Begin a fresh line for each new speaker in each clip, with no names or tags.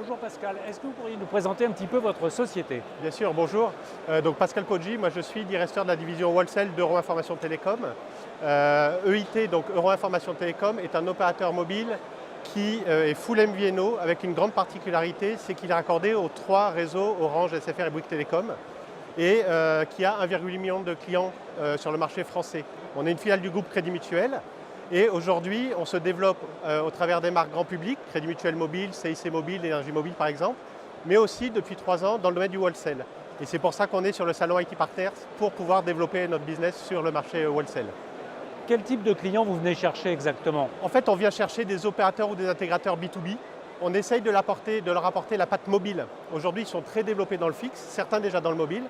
Bonjour Pascal, est-ce que vous pourriez nous présenter un petit peu votre société?
Bien sûr, bonjour. Donc Pascal Poggi, moi je suis directeur de la division Wholesale d'Euro Information Télécom. EIT, donc Euro Information Télécom, est un opérateur mobile qui est full MVNO avec une grande particularité, c'est qu'il est raccordé aux trois réseaux Orange, SFR et Bouygues Télécom et qui a 1,8 million de clients sur le marché français. On est une filiale du groupe Crédit Mutuel. Et aujourd'hui, on se développe au travers des marques grand public, Crédit Mutuel Mobile, CIC Mobile, Énergie Mobile par exemple, mais aussi depuis 3 ans dans le domaine du wholesale. Et c'est pour ça qu'on est sur le salon IT Partners pour pouvoir développer notre business sur le marché wholesale.
Quel type de clients vous venez chercher exactement?
En fait, on vient chercher des opérateurs ou des intégrateurs B2B. On essaye de leur apporter la patte mobile. Aujourd'hui, ils sont très développés dans le fixe, certains déjà dans le mobile.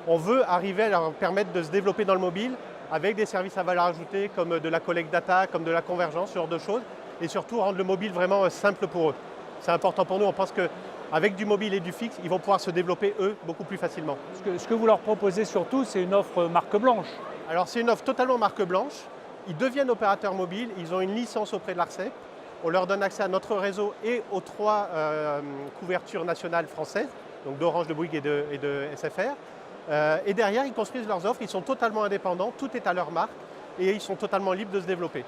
On veut arriver à leur permettre de se développer dans le mobile avec des services à valeur ajoutée comme de la collecte data, comme de la convergence, ce genre de choses, et surtout rendre le mobile vraiment simple pour eux. C'est important pour nous, on pense qu'avec du mobile et du fixe, ils vont pouvoir se développer eux beaucoup plus facilement.
Ce que vous leur proposez surtout, c'est une offre marque blanche.
Alors c'est une offre totalement marque blanche, ils deviennent opérateurs mobiles, ils ont une licence auprès de l'ARCEP, on leur donne accès à notre réseau et aux trois couvertures nationales françaises, donc d'Orange, de Bouygues et de SFR. Et derrière, ils construisent leurs offres, ils sont totalement indépendants, tout est à leur marque et ils sont totalement libres de se développer.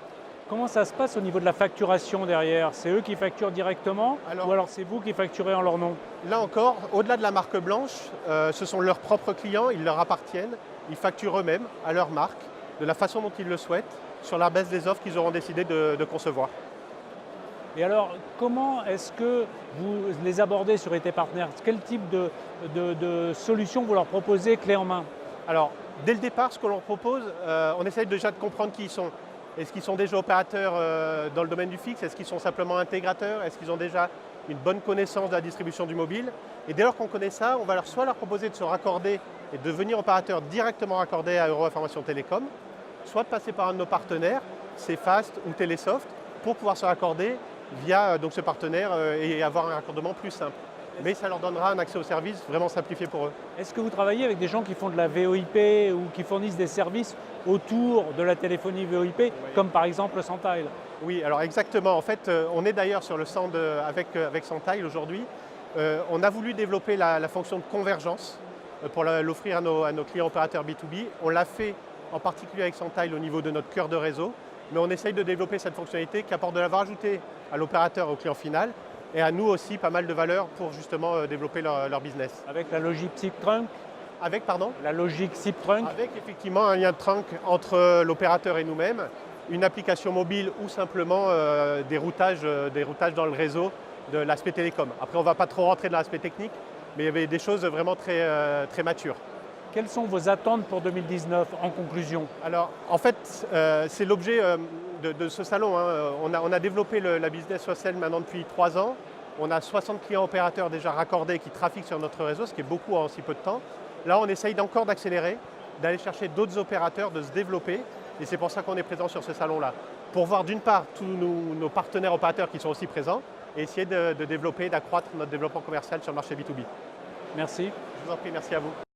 Comment ça se passe au niveau de la facturation derrière? C'est eux qui facturent directement ou alors c'est vous qui facturez en leur nom?
Là encore, au-delà de la marque blanche, ce sont leurs propres clients, ils leur appartiennent, ils facturent eux-mêmes à leur marque, de la façon dont ils le souhaitent, sur la base des offres qu'ils auront décidé de concevoir.
Et alors, comment est-ce que vous les abordez sur IT Partners? Quel type de solution vous leur proposez clé en main?
Alors, dès le départ, ce que l'on propose, on essaye déjà de comprendre qui ils sont. Est-ce qu'ils sont déjà opérateurs dans le domaine du fixe? Est-ce qu'ils sont simplement intégrateurs? Est-ce qu'ils ont déjà une bonne connaissance de la distribution du mobile? Et dès lors qu'on connaît ça, on va soit leur proposer de se raccorder et de devenir opérateur directement raccordé à Euro Information Télécom, soit de passer par un de nos partenaires, Cfast ou Telesoft, pour pouvoir se raccorder via donc, ce partenaire et avoir un raccordement plus simple. Mais ça leur donnera un accès au service vraiment simplifié pour eux.
Est-ce que vous travaillez avec des gens qui font de la VoIP ou qui fournissent des services autour de la téléphonie VoIP, oui, comme par exemple Sentail?
Oui, alors exactement. En fait, on est d'ailleurs sur le stand avec Sentail aujourd'hui. On a voulu développer la fonction de convergence pour l'offrir à nos clients opérateurs B2B. On l'a fait en particulier avec Sentail au niveau de notre cœur de réseau. Mais on essaye de développer cette fonctionnalité qui apporte de la valeur ajoutée à l'opérateur, au client final, et à nous aussi pas mal de valeur pour justement développer leur business.
Avec la logique SIP-Trunk?
Avec, pardon?
La logique SIP-Trunk?
Avec effectivement un lien de trunk entre l'opérateur et nous-mêmes, une application mobile ou simplement des routages dans le réseau de l'aspect télécom. Après, on ne va pas trop rentrer dans l'aspect technique, mais il y avait des choses vraiment très matures.
Quelles sont vos attentes pour 2019 en conclusion?
Alors, en fait, c'est l'objet de ce salon. Hein. On a développé la business wholesale maintenant depuis 3 ans. On a 60 clients opérateurs déjà raccordés qui trafiquent sur notre réseau, ce qui est beaucoup en si peu de temps. Là, on essaye encore d'accélérer, d'aller chercher d'autres opérateurs, de se développer. Et c'est pour ça qu'on est présent sur ce salon-là. Pour voir d'une part tous nos partenaires opérateurs qui sont aussi présents et essayer de développer, d'accroître notre développement commercial sur le marché B2B.
Merci.
Je vous en prie, merci à vous.